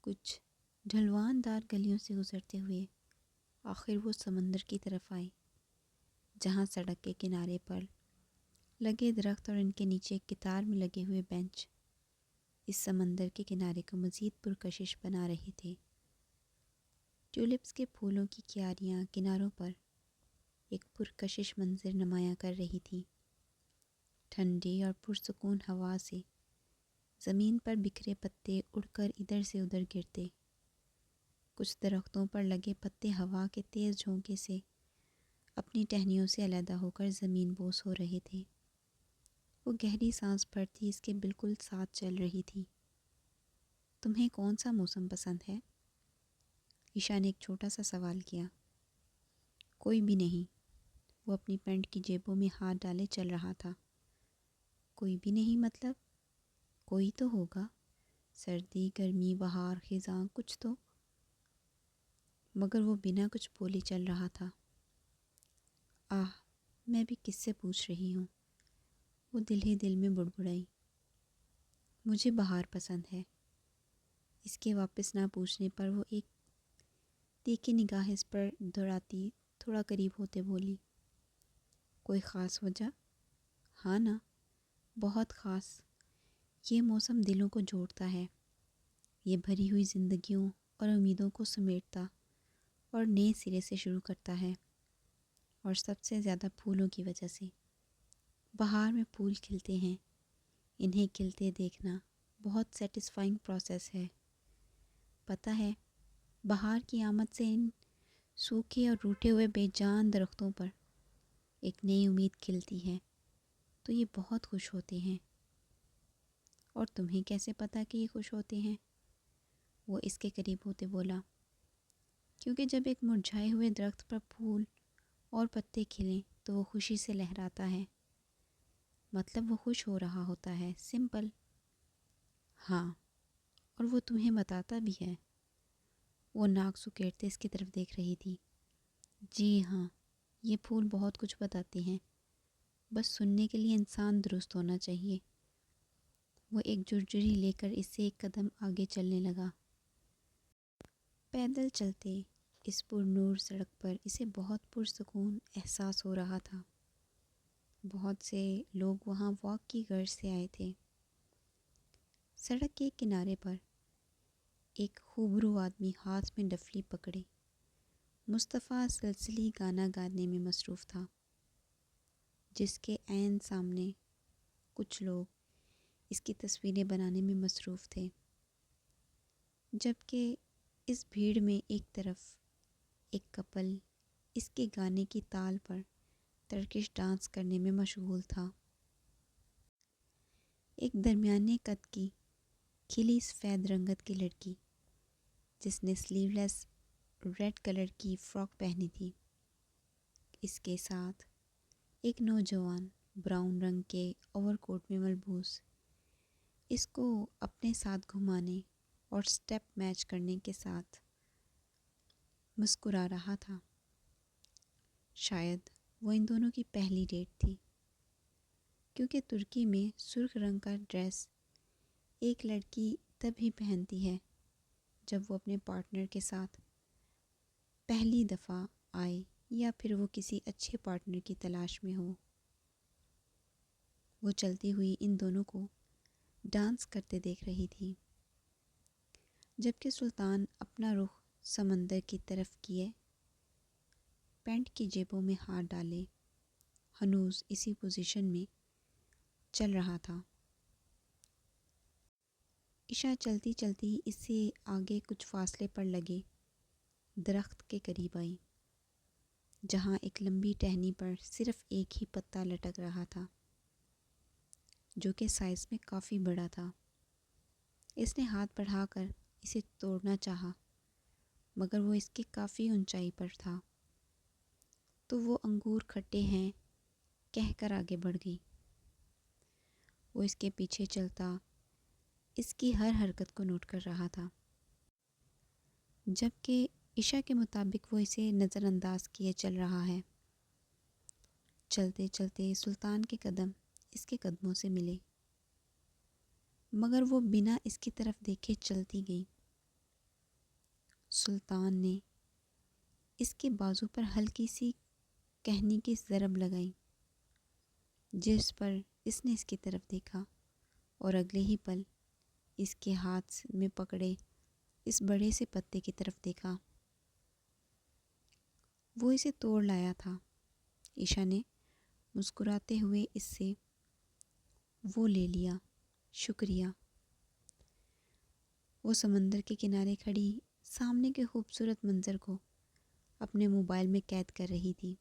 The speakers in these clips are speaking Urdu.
کچھ ڈھلوان دار گلیوں سے گزرتے ہوئے آخر وہ سمندر کی طرف آئی، جہاں سڑک کے کنارے پر لگے درخت اور ان کے نیچے قطار میں لگے ہوئے بینچ اس سمندر کے کنارے کو مزید پرکشش بنا رہے تھے۔ ٹیولپس کے پھولوں کی کیاریاں کناروں پر ایک پرکشش منظر نمایاں کر رہی تھی۔ ٹھنڈی اور پرسکون ہوا سے زمین پر بکھرے پتے اڑ کر ادھر سے ادھر گرتے، کچھ درختوں پر لگے پتے ہوا کے تیز جھونکے سے اپنی ٹہنیوں سے علیحدہ ہو کر زمین بوس ہو رہے تھے۔ وہ گہری سانس بھرتی اس کے بالکل ساتھ چل رہی تھی۔ تمہیں کون سا موسم پسند ہے؟ عشاء نے ایک چھوٹا سا سوال کیا۔ کوئی بھی نہیں، وہ اپنی پینٹ کی جیبوں میں ہاتھ ڈالے چل رہا تھا۔ کوئی بھی نہیں مطلب؟ کوئی تو ہوگا، سردی، گرمی، بہار، خزاں، کچھ تو۔ مگر وہ بنا کچھ بولے چل رہا تھا۔ میں بھی کس سے پوچھ رہی ہوں، وہ دل ہی دل میں بڑبڑائی۔ مجھے بہار پسند ہے۔ اس کے واپس نہ پوچھنے پر وہ ایک تیکھی نگاہ اس پر دوڑاتی تھوڑا قریب ہوتے بولی۔ کوئی خاص وجہ؟ ہاں نا، بہت خاص۔ یہ موسم دلوں کو جوڑتا ہے، یہ بھری ہوئی زندگیوں اور امیدوں کو سمیٹتا اور نئے سرے سے شروع کرتا ہے، اور سب سے زیادہ پھولوں کی وجہ سے۔ بہار میں پھول کھلتے ہیں، انہیں کھلتے دیکھنا بہت سیٹسفائنگ پروسیس ہے۔ پتہ ہے، بہار کی آمد سے ان سوکھے اور روٹھے ہوئے بے جان درختوں پر ایک نئی امید کھلتی ہے، تو یہ بہت خوش ہوتے ہیں۔ اور تمہیں کیسے پتہ کہ یہ خوش ہوتے ہیں؟ وہ اس کے قریب ہوتے بولا۔ کیونکہ جب ایک مرجھائے ہوئے درخت پر پھول اور پتے کھلیں تو وہ خوشی سے لہراتا ہے، مطلب وہ خوش ہو رہا ہوتا ہے، سمپل۔ ہاں، اور وہ تمہیں بتاتا بھی ہے۔ وہ ناک سکیڑتے اس کی طرف دیکھ رہی تھی۔ جی ہاں، یہ پھول بہت کچھ بتاتے ہیں، بس سننے کے لیے انسان درست ہونا چاہیے۔ وہ ایک جرجری لے کر اس سے ایک قدم آگے چلنے لگا۔ پیدل چلتے اس پر نور سڑک پر اسے بہت پرسکون احساس ہو رہا تھا۔ بہت سے لوگ وہاں واک کی غرض سے آئے تھے۔ سڑک کے کنارے پر ایک خوبرو آدمی ہاتھ میں ڈفلی پکڑے مصطفیٰ سلسلی گانا گانے میں مصروف تھا، جس کے عین سامنے کچھ لوگ اس کی تصویریں بنانے میں مصروف تھے، جبکہ اس بھیڑ میں ایک طرف ایک کپل اس کے گانے کی تال پر ترکش ڈانس کرنے میں مشغول تھا۔ ایک درمیانے قد کی کھلی سفید رنگت کی لڑکی، جس نے سلیو لیس ریڈ کلر کی فراک پہنی تھی، اس کے ساتھ ایک نوجوان براؤن رنگ کے اوور کوٹ میں ملبوس اس کو اپنے ساتھ گھمانے اور سٹیپ میچ کرنے کے ساتھ مسکرا رہا تھا۔ شاید وہ ان دونوں کی پہلی ڈیٹ تھی، کیونکہ ترکی میں سرخ رنگ کا ڈریس ایک لڑکی تب ہی پہنتی ہے جب وہ اپنے پارٹنر کے ساتھ پہلی دفعہ آئے یا پھر وہ کسی اچھے پارٹنر کی تلاش میں ہو۔ وہ چلتی ہوئی ان دونوں کو ڈانس کرتے دیکھ رہی تھی، جبکہ سلطان اپنا رخ سمندر کی طرف کیے پینٹ کی جیبوں میں ہاتھ ڈالے ہنوز اسی پوزیشن میں چل رہا تھا۔ عشاء چلتی چلتی اس سے آگے کچھ فاصلے پر لگے درخت کے قریب آئی، جہاں ایک لمبی ٹہنی پر صرف ایک ہی پتا لٹک رہا تھا، جو کہ سائز میں کافی بڑا تھا۔ اس نے ہاتھ بڑھا کر اسے توڑنا چاہا، مگر وہ اس کے کافی اونچائی پر تھا، تو وہ انگور کھٹے ہیں کہہ کر آگے بڑھ گئی۔ وہ اس کے پیچھے چلتا اس کی ہر حرکت کو نوٹ کر رہا تھا، جبکہ عشاء کے مطابق وہ اسے نظر انداز کیے چل رہا ہے۔ چلتے چلتے سلطان کے قدم اس کے قدموں سے ملے، مگر وہ بنا اس کی طرف دیکھے چلتی گئی۔ سلطان نے اس کے بازو پر ہلکی سی کہنی کی ضرب لگائی، جس پر اس نے اس کی طرف دیکھا اور اگلے ہی پل اس کے ہاتھ میں پکڑے اس بڑے سے پتے کی طرف دیکھا۔ وہ اسے توڑ لایا تھا۔ عشا نے مسکراتے ہوئے اس سے وہ لے لیا۔ شکریہ۔ وہ سمندر کے کنارے کھڑی سامنے کے خوبصورت منظر کو اپنے موبائل میں قید کر رہی تھی،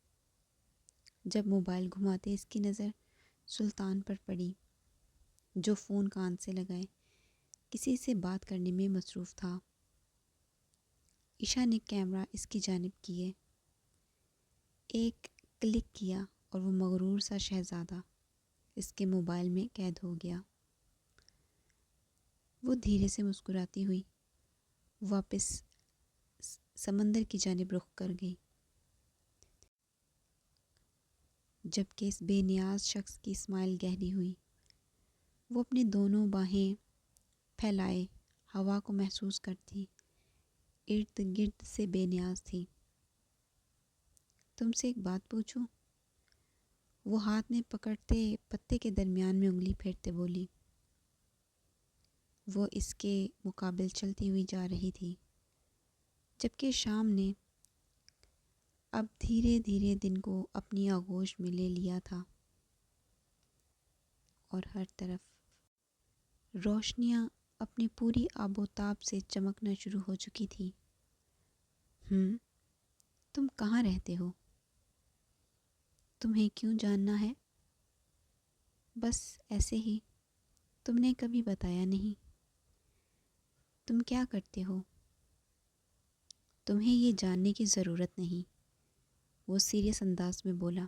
جب موبائل گھماتے اس کی نظر سلطان پر پڑی، جو فون کان سے لگائے کسی سے بات کرنے میں مصروف تھا۔ عشا نے کیمرہ اس کی جانب کیے، ایک کلک کیا اور وہ مغرور سا شہزادہ اس کے موبائل میں قید ہو گیا۔ وہ دھیرے سے مسکراتی ہوئی واپس سمندر کی جانب رخ کر گئی، جبکہ اس بے نیاز شخص کی اسمائل گہری ہوئی۔ وہ اپنی دونوں باہیں پھیلائے ہوا کو محسوس کرتی ارد گرد سے بے نیاز تھی۔ تم سے ایک بات پوچھوں؟ وہ ہاتھ میں پکڑتے پتے کے درمیان میں انگلی پھیرتے بولی۔ وہ اس کے مقابل چلتی ہوئی جا رہی تھی، جبکہ شام نے اب دھیرے دھیرے دن کو اپنی آغوش میں لے لیا تھا اور ہر طرف روشنیاں اپنی پوری آب و تاب سے چمکنا شروع ہو چکی تھی۔ تم کہاں رہتے ہو؟ تمہیں کیوں جاننا ہے؟ بس ایسے ہی، تم نے کبھی بتایا نہیں۔ تم کیا کرتے ہو؟ تمہیں یہ جاننے کی ضرورت نہیں، وہ سیریس انداز میں بولا۔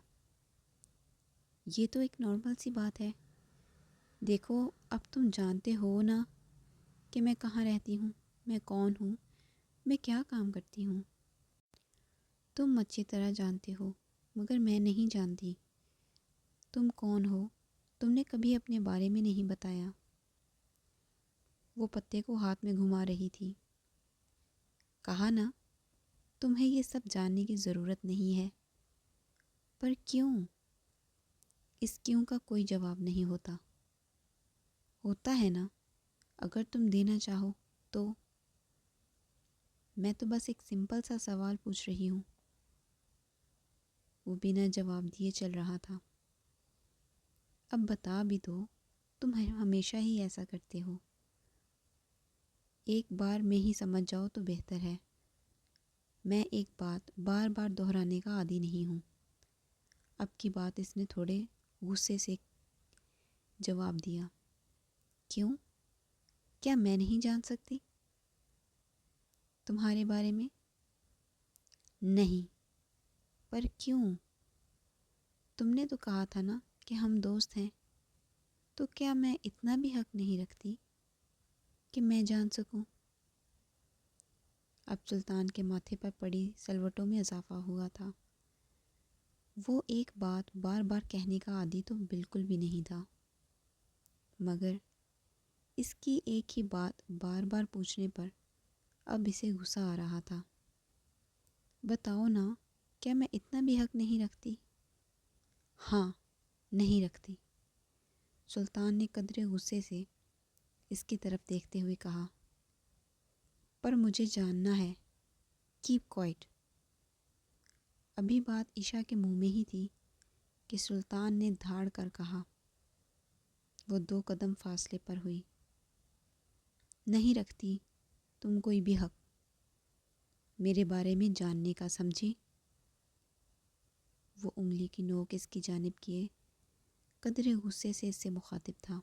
یہ تو ایک نارمل سی بات ہے۔ دیکھو اب تم جانتے ہو نا کہ میں کہاں رہتی ہوں، میں کون ہوں، میں کیا کام کرتی ہوں۔ تم اچھی طرح جانتے ہو، مگر میں نہیں جانتی۔ تم کون ہو؟ تم نے کبھی اپنے بارے میں نہیں بتایا۔ وہ پتے کو ہاتھ میں گھما رہی تھی۔ کہا نا، تمہیں یہ سب جاننے کی ضرورت نہیں ہے۔ پر کیوں؟ اس کیوں کا کوئی جواب نہیں ہوتا۔ ہوتا ہے نا، اگر تم دینا چاہو تو۔ میں تو بس ایک سمپل سا سوال پوچھ رہی ہوں۔ وہ بنا جواب دیے چل رہا تھا۔ اب بتا بھی دو، تم ہمیشہ ہی ایسا کرتے ہو۔ ایک بار میں ہی سمجھ جاؤ تو بہتر ہے۔ میں ایک بات بار بار دہرانے کا عادی نہیں ہوں۔ اب کی بات اس نے تھوڑے غصے سے جواب دیا۔ کیوں؟ کیا میں نہیں جان سکتی؟ تمہارے بارے میں؟ نہیں۔ پر کیوں؟ تم نے تو کہا تھا نا کہ ہم دوست ہیں، تو کیا میں اتنا بھی حق نہیں رکھتی کہ میں جان سکوں؟ اب سلطان کے ماتھے پر پڑی سلوٹوں میں اضافہ ہوا تھا۔ وہ ایک بات بار بار کہنے کا عادی تو بالکل بھی نہیں تھا، مگر اس کی ایک ہی بات بار بار پوچھنے پر اب اسے غصہ آ رہا تھا۔ بتاؤ نا، کیا میں اتنا بھی حق نہیں رکھتی؟ ہاں، نہیں رکھتی۔ سلطان نے قدرے غصے سے اس کی طرف دیکھتے ہوئے کہا۔ پر مجھے جاننا ہے۔ Keep quiet. ابھی بات عشا کے منہ میں ہی تھی کہ سلطان نے دھاڑ کر کہا۔ وہ 2 قدم فاصلے پر ہوئی۔ نہیں رکھتی تم کوئی بھی حق میرے بارے میں جاننے کا، سمجھی؟ وہ انگلی کی نوک اس کی جانب کیے قدرے غصے سے اس سے مخاطب تھا۔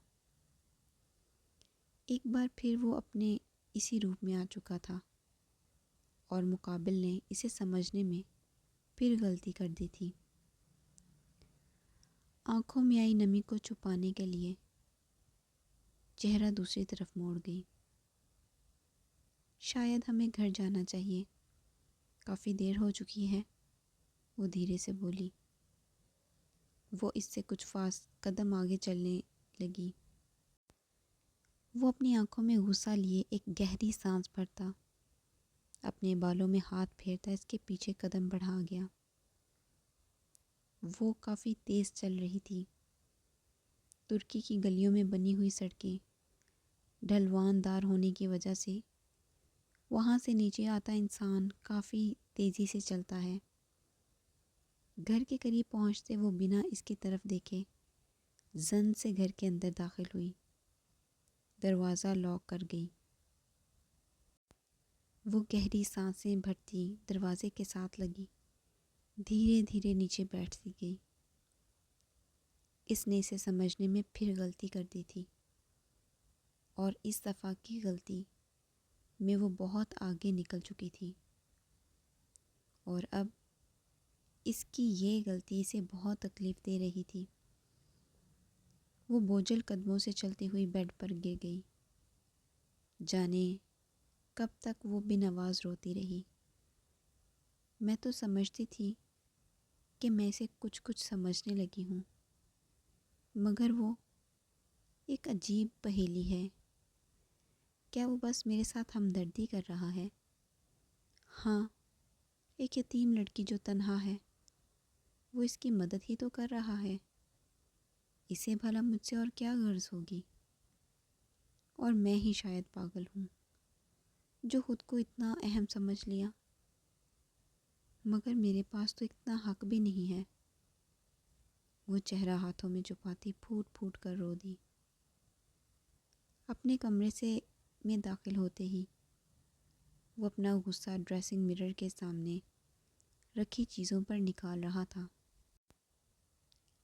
ایک بار پھر وہ اپنے اسی روپ میں آ چکا تھا اور مقابل نے اسے سمجھنے میں پھر غلطی کر دی تھی۔ آنکھوں میں آئی نمی کو چھپانے کے لیے چہرہ دوسری طرف موڑ گئی۔ شاید ہمیں گھر جانا چاہیے، کافی دیر ہو چکی ہے، وہ دھیرے سے بولی۔ وہ اس سے کچھ قدم آگے چلنے لگی۔ وہ اپنی آنکھوں میں غصہ لیے ایک گہری سانس بھرتا اپنے بالوں میں ہاتھ پھیرتا اس کے پیچھے قدم بڑھا گیا۔ وہ کافی تیز چل رہی تھی۔ ترکی کی گلیوں میں بنی ہوئی سڑکیں ڈھلوان دار ہونے کی وجہ سے وہاں سے نیچے آتا انسان کافی تیزی سے چلتا ہے۔ گھر کے قریب پہنچتے وہ بنا اس کی طرف دیکھے زن سے گھر کے اندر داخل ہوئی، دروازہ لاک کر گئی۔ وہ گہری سانسیں بھرتی دروازے کے ساتھ لگی، دھیرے دھیرے نیچے بیٹھتی گئی۔ اس نے اسے سمجھنے میں پھر غلطی کر دی تھی، اور اس دفعہ کی غلطی میں وہ بہت آگے نکل چکی تھی، اور اب اس کی یہ غلطی اسے بہت تکلیف دے رہی تھی۔ وہ بوجھل قدموں سے چلتی ہوئی بیڈ پر گر گئی۔ جانے کب تک وہ بن آواز روتی رہی۔ میں تو سمجھتی تھی کہ میں اسے کچھ سمجھنے لگی ہوں، مگر وہ ایک عجیب پہیلی ہے۔ کیا وہ بس میرے ساتھ ہمدردی کر رہا ہے؟ ہاں، ایک یتیم لڑکی جو تنہا ہے، وہ اس کی مدد ہی تو کر رہا ہے۔ اسے بھلا مجھ سے اور کیا غرض ہوگی؟ اور میں ہی شاید پاگل ہوں جو خود کو اتنا اہم سمجھ لیا، مگر میرے پاس تو اتنا حق بھی نہیں ہے۔ وہ چہرہ ہاتھوں میں چھپاتی پھوٹ پھوٹ کر رو دی۔ اپنے کمرے سے میں داخل ہوتے ہی وہ اپنا غصہ ڈریسنگ مرر کے سامنے رکھی چیزوں پر نکال رہا تھا۔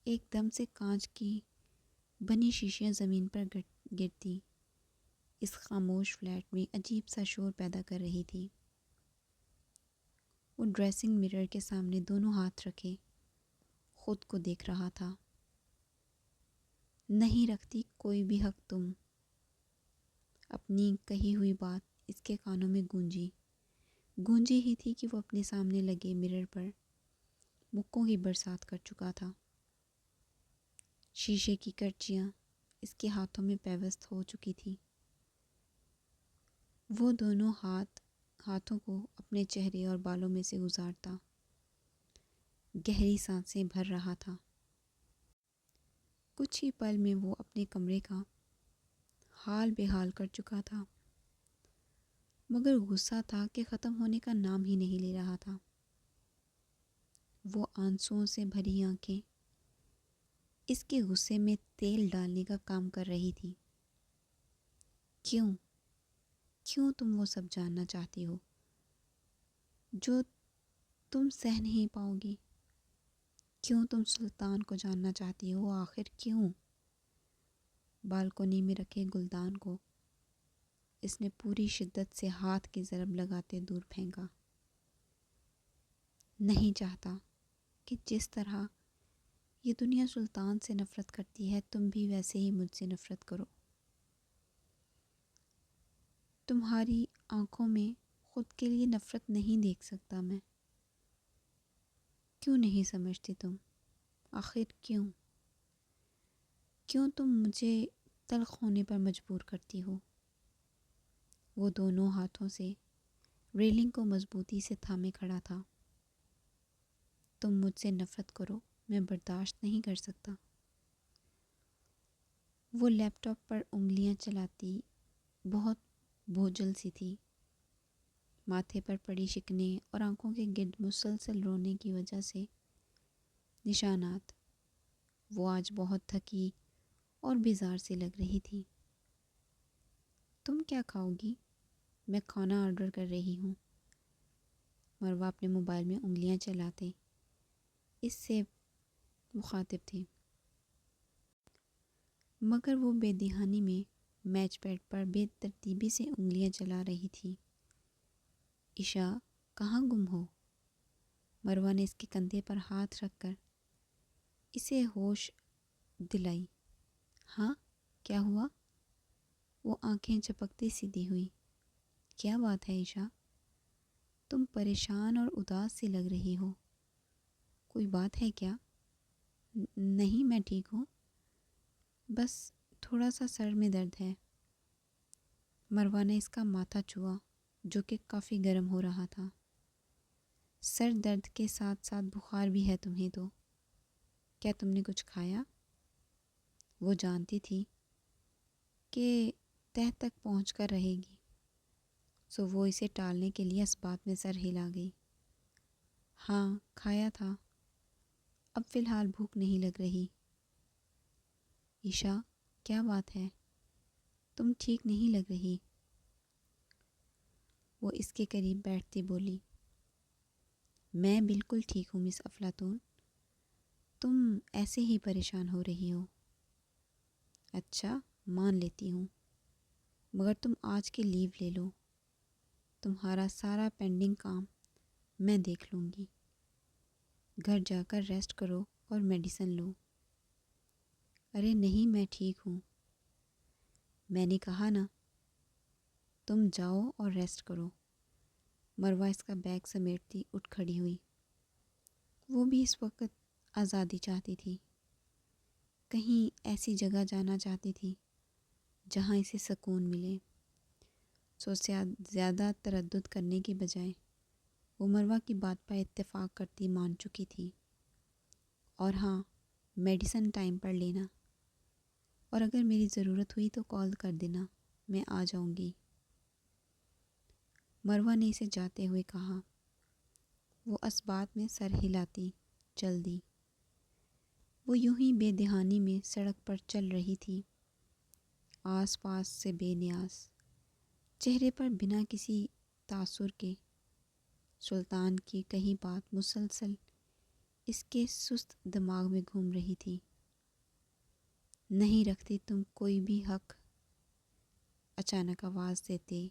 ایک دم سے کانچ کی بنی شیشیاں زمین پر گرتی اس خاموش فلیٹ میں عجیب سا شور پیدا کر رہی تھی۔ وہ ڈریسنگ مرر کے سامنے دونوں ہاتھ رکھے خود کو دیکھ رہا تھا۔ نہیں رکھتی کوئی بھی حق تم۔ اپنی کہی ہوئی بات اس کے کانوں میں گونجی ہی تھی کہ وہ اپنے سامنے لگے مرر پر مکوں کی برسات کر چکا تھا۔ شیشے کی کرچیاں اس کے ہاتھوں میں پیوست ہو چکی تھی۔ وہ دونوں ہاتھوں کو اپنے چہرے اور بالوں میں سے گزارتا گہری سانسیں بھر رہا تھا۔ کچھ ہی پل میں وہ اپنے کمرے کا حال بے حال کر چکا تھا، مگر غصہ تھا کہ ختم ہونے کا نام ہی نہیں لے رہا تھا۔ وہ آنسوؤں سے بھری آنکھیں اس کے غصے میں تیل ڈالنے کا کام کر رہی تھی۔ کیوں تم وہ سب جاننا چاہتی ہو جو تم سہ نہیں پاؤ گی؟ کیوں تم سلطان کو جاننا چاہتی ہو؟ آخر کیوں؟ بالکونی میں رکھے گلدان کو اس نے پوری شدت سے ہاتھ کی ضرب لگاتے دور پھینکا۔ نہیں چاہتا کہ جس طرح یہ دنیا سلطان سے نفرت کرتی ہے تم بھی ویسے ہی مجھ سے نفرت کرو۔ تمہاری آنکھوں میں خود کے لیے نفرت نہیں دیکھ سکتا میں۔ کیوں نہیں سمجھتی تم؟ آخر کیوں تم مجھے تلخ ہونے پر مجبور کرتی ہو؟ وہ دونوں ہاتھوں سے ریلنگ کو مضبوطی سے تھامے کھڑا تھا۔ تم مجھ سے نفرت کرو، میں برداشت نہیں کر سکتا۔ وہ لیپ ٹاپ پر انگلیاں چلاتی بہت بوجھل سی تھی۔ ماتھے پر پڑی شکنیں اور آنکھوں کے گرد مسلسل رونے کی وجہ سے نشانات۔ وہ آج بہت تھکی اور بیزار سی لگ رہی تھی۔ تم کیا کھاؤ گی؟ میں کھانا آرڈر کر رہی ہوں۔ مروہ اپنے موبائل میں انگلیاں چلاتے اس سے مخاطب تھی، مگر وہ بے دہانی میں میچ پیڈ پر بے ترتیبی سے انگلیاں چلا رہی تھی۔ عشاء کہاں گم ہو؟ مروہ نے اس کے کندھے پر ہاتھ رکھ کر اسے ہوش دلائی۔ ہاں، کیا ہوا؟ وہ آنکھیں جھپکتی سیدھی ہوئی۔ کیا بات ہے عشاء؟ تم پریشان اور اداس سی لگ رہی ہو، کوئی بات ہے کیا؟ نہیں، میں ٹھیک ہوں، بس تھوڑا سا سر میں درد ہے۔ مروہ نے اس کا ماتھا چھوا جو کہ کافی گرم ہو رہا تھا۔ سر درد کے ساتھ ساتھ بخار بھی ہے تمہیں تو، کیا تم نے کچھ کھایا؟ وہ جانتی تھی کہ تہ تک پہنچ کر رہے گی، سو وہ اسے ٹالنے کے لیے اس بات میں سر ہلا گئی۔ ہاں کھایا تھا، اب فی الحال بھوک نہیں لگ رہی۔ عشا کیا بات ہے؟ تم ٹھیک نہیں لگ رہی۔ وہ اس کے قریب بیٹھتی بولی، میں بالکل ٹھیک ہوں مس افلاطون، تم ایسے ہی پریشان ہو رہی ہو۔ اچھا مان لیتی ہوں، مگر تم آج کے لیو لے لو، تمہارا سارا پینڈنگ کام میں دیکھ لوں گی۔ گھر جا کر ریسٹ کرو اور میڈیسن لو۔ ارے نہیں میں ٹھیک ہوں، میں نے کہا نا، تم جاؤ اور ریسٹ کرو۔ مروہ اس کا بیگ سمیٹتی اٹھ کھڑی ہوئی۔ وہ بھی اس وقت آزادی چاہتی تھی، کہیں ایسی جگہ جانا چاہتی تھی جہاں اسے سکون ملے۔ سو زیادہ تردد کرنے کی بجائے وہ مروہ کی بات پر اتفاق کرتی مان چکی تھی۔ اور ہاں میڈیسن ٹائم پر لینا، اور اگر میری ضرورت ہوئی تو کال کر دینا، میں آ جاؤں گی۔ مروہ نے اسے جاتے ہوئے کہا۔ وہ اس بات میں سر ہلاتی چل دی۔ وہ یوں ہی بے دہانی میں سڑک پر چل رہی تھی، آس پاس سے بے نیاز، چہرے پر بنا کسی تاثر کے۔ سلطان کی کہی بات مسلسل اس کے سست دماغ میں گھوم رہی تھی۔ نہیں رکھتی تم کوئی بھی حق، اچانک آواز دیتے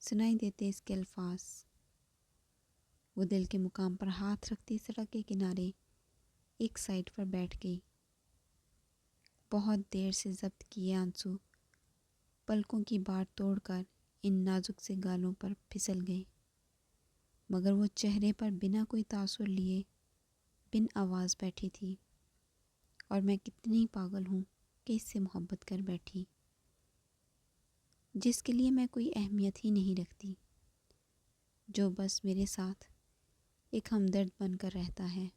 سنائی دیتے اس کے الفاظ۔ وہ دل کے مقام پر ہاتھ رکھتی سڑک کے کنارے ایک سائڈ پر بیٹھ گئی۔ بہت دیر سے ضبط کیے آنسو پلکوں کی بار توڑ کر ان نازک سے گالوں پر پھسل گئے، مگر وہ چہرے پر بنا کوئی تاثر لیے بن آواز بیٹھی تھی۔ اور میں کتنی پاگل ہوں کہ اس سے محبت کر بیٹھی، جس کے لیے میں کوئی اہمیت ہی نہیں رکھتی، جو بس میرے ساتھ ایک ہمدرد بن کر رہتا ہے۔